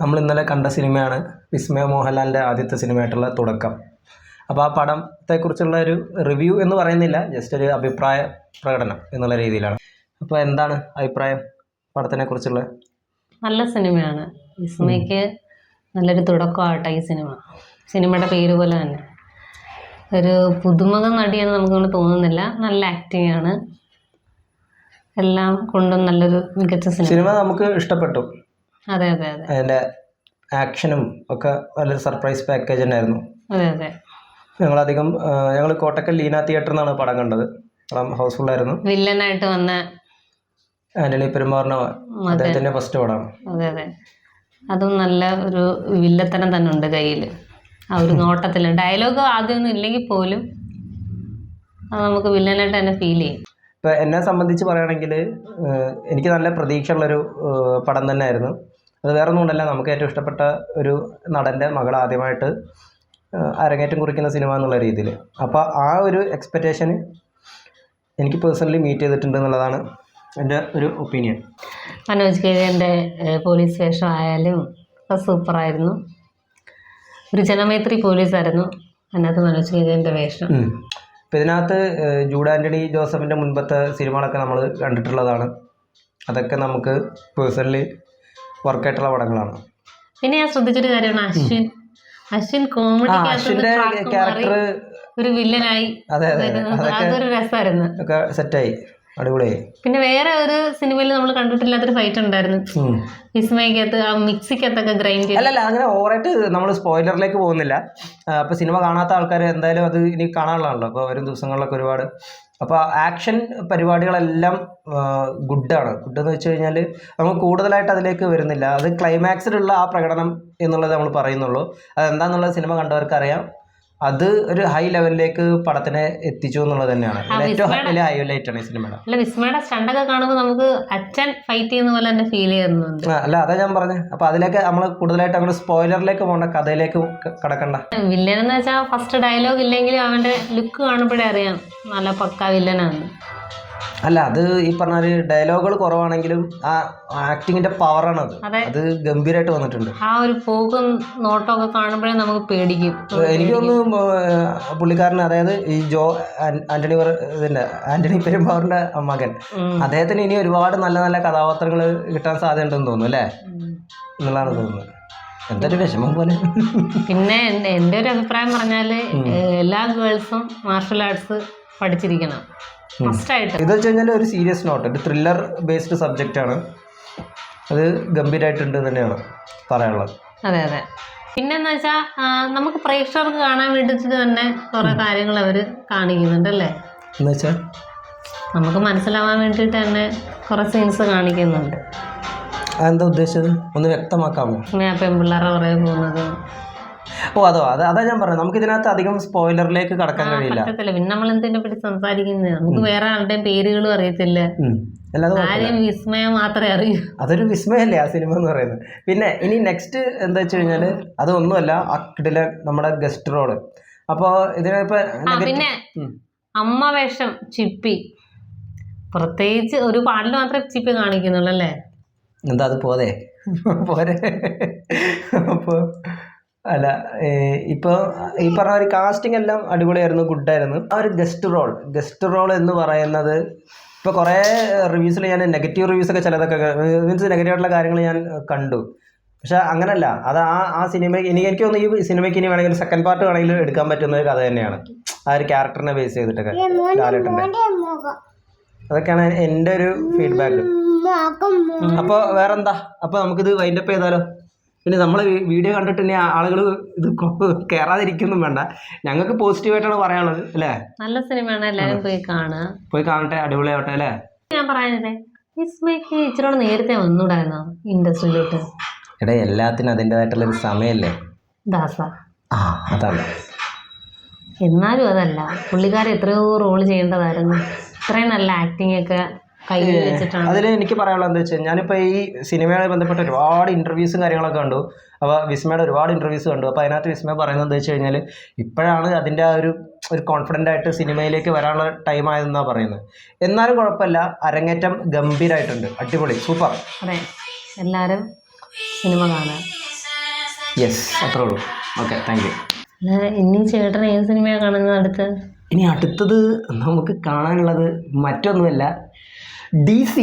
നമ്മൾ ഇന്നലെ കണ്ട സിനിമയാണ് വിസ്മയ മോഹൻലാലിൻ്റെ ആദ്യത്തെ സിനിമയായിട്ടുള്ള തുടക്കം. അപ്പോൾ ആ പടത്തെക്കുറിച്ചുള്ള ഒരു റിവ്യൂ എന്ന് പറയുന്നില്ല, ജസ്റ്റ് ഒരു അഭിപ്രായ പ്രകടനം എന്നുള്ള രീതിയിലാണ്. അപ്പോൾ എന്താണ് അഭിപ്രായം പടത്തിനെ കുറിച്ചുള്ള? നല്ല സിനിമയാണ്. വിസ്മയ്ക്ക് നല്ലൊരു തുടക്കമാകട്ടെ ഈ സിനിമയുടെ പേര് പോലെ തന്നെ. ഒരു പുതുമുഖ നടിയെന്ന് നമുക്കൊന്നും തോന്നുന്നില്ല. നല്ല ആക്ടിങ് ആണ്, എല്ലാം കൊണ്ടും നല്ലൊരു മികച്ച സിനിമ നമുക്ക് ഇഷ്ടപ്പെട്ടു. അതെ അതെ അതെ, അതിൻ്റെ ആക്ഷനും ഒക്കെ നല്ലൊരു സർപ്രൈസ് പാക്കേജ് തന്നെയായിരുന്നു. അതെ അതെ. ഞങ്ങൾ കോട്ടക്കൽ ലീന തിയേറ്ററിൽ നിന്നാണ് പടം കണ്ടത്. പടം ഹൗസ്ഫുള്ളായിരുന്നു. വില്ലനായിട്ട് വന്ന ആന്റണി പെരുമ്പാവൂരിന്റെ അദ്ദേഹത്തിന്റെ ഫസ്റ്റ് പടമാണ്. അതെ അതെ, അതും നല്ല ഒരു വില്ലത്തനം തന്നെ ഉണ്ട് കയ്യിൽ. ആ ഒരു നോട്ടത്തിൽ ഡയലോഗ് ആദ്യമൊന്നും ഇല്ലെങ്കിൽ പോലും അത് നമുക്ക് വില്ലനായിട്ട് തന്നെ ഫീൽ ചെയ്യും. ഇപ്പം എന്നെ സംബന്ധിച്ച് പറയുകയാണെങ്കിൽ എനിക്ക് നല്ല പ്രതീക്ഷയുള്ളൊരു പടം തന്നെയായിരുന്നു. അത് വേറെ ഒന്നും കൊണ്ടല്ല, നമുക്ക് ഏറ്റവും ഇഷ്ടപ്പെട്ട ഒരു നടൻ്റെ മകൾ ആദ്യമായിട്ട് അരങ്ങേറ്റം കുറിക്കുന്ന സിനിമ എന്നുള്ള രീതിയിൽ. അപ്പോൾ ആ ഒരു എക്സ്പെക്റ്റേഷൻ എനിക്ക് പേഴ്സണലി മീറ്റ് ചെയ്തിട്ടുണ്ട് എന്നുള്ളതാണ് എൻ്റെ ഒരു ഒപ്പീനിയൻ. മനോജ് കെജൻ്റെ പോലീസ് വേഷം ആയാലും സൂപ്പറായിരുന്നു. ഒരു ജനമൈത്രി പോലീസായിരുന്നു അതിനകത്ത് മനോജ് കെജൻ്റെ വേഷം. ഇപ്പം ഇതിനകത്ത് ജൂഡ് ആൻ്റണി ജോസഫിൻ്റെ മുൻപത്തെ സിനിമകളൊക്കെ നമ്മൾ കണ്ടിട്ടുള്ളതാണ്. അതൊക്കെ നമുക്ക് പേഴ്സണലി വർക്കായിട്ടുള്ള പടങ്ങളാണ്. പിന്നെ ഞാൻ ശ്രദ്ധിച്ചൊരു കാര്യമാണ്, അശ്വിൻ കോമഡി ക്യാരക്ടർ ഒരു വില്ലനായി. അതൊരു രസമായിരുന്നു, സെറ്റായി, അടിപൊളിയായി. പിന്നെ വേറെ ഒരു സിനിമയിൽ നമ്മൾ കണ്ടിട്ടില്ലാത്തൊരു ഫൈറ്റ് ഉണ്ടായിരുന്നു വിസ്മയക്കകത്ത്, ആ മിക്സിക്കകത്തൊക്കെ ഗ്രൈൻഡ്. അല്ലല്ല, അങ്ങനെ ഓവറായിട്ട് നമ്മൾ സ്പോയിലറിലേക്ക് പോകുന്നില്ല. അപ്പോൾ സിനിമ കാണാത്ത ആൾക്കാർ എന്തായാലും അത് ഇനി കാണാനുള്ളതാണല്ലോ. അപ്പോൾ വരും ദിവസങ്ങളിലൊക്കെ ഒരുപാട്. അപ്പോൾ ആക്ഷൻ പരിപാടികളെല്ലാം ഗുഡാണ്. ഗുഡെന്ന് വെച്ച് കഴിഞ്ഞാൽ നമ്മൾ കൂടുതലായിട്ട് അതിലേക്ക് വരുന്നില്ല. അത് ക്ലൈമാക്സിലുള്ള ആ പ്രകടനം എന്നുള്ളത് നമ്മൾ പറയുന്നുള്ളൂ. അതെന്താണെന്നുള്ളത് സിനിമ കണ്ടവർക്ക് അറിയാം. അത് ഒരു ഹൈ ലെവലിലേക്ക് പടത്തിനെ എത്തിച്ചു എന്നുള്ളത് തന്നെയാണ് ഏറ്റവും വലിയ ഹൈലൈറ്റ് ആണ് ഈ സിനിമയുടെ. അല്ല, വിസ്മയുടെ സ്റ്റണ്ടൊക്കെ കാണുമ്പോൾ നമുക്ക് അച്ഛൻ ഫൈറ്റ് ചെയ്യുന്ന പോലെ തന്നെ ഫീൽ ചെയ്യുന്നുണ്ട്. അല്ല, അതാ ഞാൻ പറഞ്ഞത്. അപ്പൊ അതിലേക്ക് നമ്മൾ കൂടുതലായിട്ട് അങ്ങനെ സ്പോയിലറിലേക്ക് പോകണ്ട, കഥയിലേക്ക് കടക്കണ്ട. വില്ലൻ എന്ന് വെച്ചാൽ ഫസ്റ്റ് ഡയലോഗ് ഇല്ലെങ്കിലും അവന്റെ ലുക്ക് കാണുമ്പോഴേ അറിയാം നല്ല പക്ക വില്ലനാണ്. അല്ല, അത് ഈ പറഞ്ഞ ഡയലോഗുകൾ കുറവാണെങ്കിലും ആ ആക്ടിങ്ങിന്റെ പവറാണ് അത് ഗംഭീരമായിട്ട് വന്നിട്ടുണ്ട്. ആ ഒരു പോക്കും നോട്ടമൊക്കെ കാണുമ്പോഴേ നമുക്ക് പേടിക്കും. എനിക്ക് തോന്നുന്നു പുള്ളിക്കാരന്, അതായത് ഈ ആന്റണി പെരുമ്പാവൂരിന്റെ മകൻ, അദ്ദേഹത്തിന് ഇനി ഒരുപാട് നല്ല നല്ല കഥാപാത്രങ്ങൾ കിട്ടാൻ സാധ്യതയുണ്ടെന്ന് തോന്നുന്നു അല്ലേ എന്നുള്ളതാണ് തോന്നുന്നത്. എന്തൊരു വിഷമം പോലെ. പിന്നെ എൻ്റെ ഒരു അഭിപ്രായം പറഞ്ഞാല് എല്ലാ ഗേൾസും മാർഷൽ ആർട്സ് പഠിച്ചിരിക്കണം ഫസ്റ്റായിട്ട്. ഇത് വെച്ച് കഴിഞ്ഞാൽ ഒരു സീരിയസ് നോട്ട്, ഒരു ത്രില്ലർ ബേസ്ഡ് സബ്ജക്റ്റ് ആണ്. അത് ഗംഭീരമായിട്ടുണ്ട് തന്നെയാണ് പറയാനുള്ളത്. അതെ അതെ. പിന്നെന്ന് വെച്ചാൽ നമുക്ക് പ്രേക്ഷകർക്ക് കാണാൻ വേണ്ടിയിട്ട് തന്നെ കുറെ കാര്യങ്ങൾ അവർ കാണിക്കുന്നുണ്ട് അല്ലേ. എന്ന് വെച്ചാൽ നമുക്ക് മനസ്സിലാവാൻ വേണ്ടിയിട്ട് തന്നെ കുറെ സീൻസ് കാണിക്കുന്നുണ്ട്. അതെന്താ ഉദ്ദേശിച്ചത്, ഒന്ന് വ്യക്തമാക്കാമോ? പെൺപിള്ളേരുടെ പുറകെ പോകുന്നത്. അതാ ഞാൻ പറഞ്ഞത്, നമുക്ക് ഇതിനകത്ത് അധികം സ്പോയിലറിലേക്ക് കടക്കാൻ കഴിയില്ല. പിന്നെ നമ്മൾ എന്തിനെ പറ്റി സംസാരിക്കുന്നത്, നമുക്ക് വേറെ ആളുടെയും പേരുകളും അറിയത്തില്ല, ആരെയും വിസ്മയം മാത്രമേ അറിയൂ. അതൊരു വിസ്മയല്ലേ ആ സിനിമ എന്ന് പറയുന്നത്. പിന്നെ ഇനി നെക്സ്റ്റ് എന്താ വെച്ച് കഴിഞ്ഞാല് അതൊന്നുമല്ല, അക്കിടിലെ നമ്മുടെ ഗസ്റ്റ് റോള്. അപ്പോൾ ഇതിനിപ്പോ പിന്നെ അമ്മ വേഷം ചിപ്പി, പ്രത്യേകിച്ച് ഒരു പാട്ടിൽ മാത്രമേ ചിപ്പി കാണിക്കുന്നുള്ളൂ അല്ലേ. എന്താ അത് പോരെ. അപ്പോൾ അല്ല, ഇപ്പോൾ ഈ പറഞ്ഞ ഒരു കാസ്റ്റിംഗ് എല്ലാം അടിപൊളിയായിരുന്നു, ഗുഡായിരുന്നു. ആ ഒരു ഗസ്റ്റ് റോൾ എന്ന് പറയുന്നത് ഇപ്പോൾ കുറേ റിവ്യൂസിൽ ഞാൻ നെഗറ്റീവ് റിവ്യൂസൊക്കെ ചിലതൊക്കെ മീൻസ് നെഗറ്റീവായിട്ടുള്ള കാര്യങ്ങൾ ഞാൻ കണ്ടു. പക്ഷെ അങ്ങനല്ല, അത് ആ സിനിമയ്ക്ക് എനിക്ക് തോന്നുന്നു ഈ സിനിമയ്ക്ക് ഇനി വേണമെങ്കിൽ സെക്കൻഡ് പാർട്ട് വേണമെങ്കിൽ എടുക്കാൻ പറ്റുന്ന ഒരു കഥ തന്നെയാണ്, ആ ഒരു ക്യാരക്ടറിനെ ബേസ് ചെയ്തിട്ടൊക്കെ. ലാലേട്ടൻ്റെ അതൊക്കെയാണ് എൻ്റെ ഒരു ഫീഡ്ബാക്ക്. അപ്പോൾ വേറെന്താ, അപ്പോൾ നമുക്കിത് വൈൻഡപ്പ് ചെയ്താലോ. പിന്നെ നമ്മൾ വീഡിയോ കണ്ടിട്ട് തന്നെ ആളുകൾ ഇത് കയറാതിരിക്കൊന്നും വേണ്ട, ഞങ്ങൾക്ക് പോസിറ്റീവായിട്ടാണ് പറയാനുള്ളത് അല്ലേ. നല്ല സിനിമയാണ്, എല്ലാവരും പോയി കാണട്ടെ, അടിപൊളിയാവട്ടെ അല്ലേ. ഞാൻ പറയുന്നത് വിസ്മയ്ക്ക് ഇച്ചിരി നേരത്തെ വന്നൂടായിരുന്നോ ഇൻഡസ്ട്രിയിലോട്ട്. എടാ, എല്ലാത്തിനും അതിൻ്റെതായിട്ടുള്ളൊരു സമയമല്ലേ ദാസ. അതാണ്. എന്നാലും അതല്ല, പുള്ളിക്കാരൻ എത്രയോ റോള് ചെയ്യേണ്ടതായിരുന്നു. ഇത്രയും നല്ല ആക്ടിങ് ഒക്കെ അതിൽ എനിക്ക് പറയാനുള്ളത് എന്താ വെച്ചാൽ, ഞാനിപ്പോൾ ഈ സിനിമയുമായി ബന്ധപ്പെട്ട ഒരുപാട് ഇൻ്റർവ്യൂസും കാര്യങ്ങളൊക്കെ കണ്ടു. അപ്പോൾ വിസ്മയുടെ ഒരുപാട് ഇൻ്റർവ്യൂസ് കണ്ടു. അപ്പോൾ അതിനകത്ത് വിസ്മയ പറയുന്നത് എന്താ വെച്ച് കഴിഞ്ഞാൽ, ഇപ്പോഴാണ് അതിൻ്റെ ആ ഒരു കോൺഫിഡൻ്റ് ആയിട്ട് സിനിമയിലേക്ക് വരാനുള്ള ടൈം ആയതെന്നാണ് പറയുന്നത്. എന്നാലും കുഴപ്പമില്ല, അരങ്ങേറ്റം ഗംഭീരമായിട്ടുണ്ട്, അടിപൊളി, സൂപ്പർ. അതെ, എല്ലാവരും സിനിമ കാണാം. യെസ്, അത്രേ ഉള്ളൂ. Okay, thank you. ഇനി ചേട്ടൻ ഏത് സിനിമയാണ് കാണുന്നത് അടുത്ത്? ഇനി അടുത്തത് നമുക്ക് കാണാനുള്ളത് മറ്റൊന്നുമല്ല, DC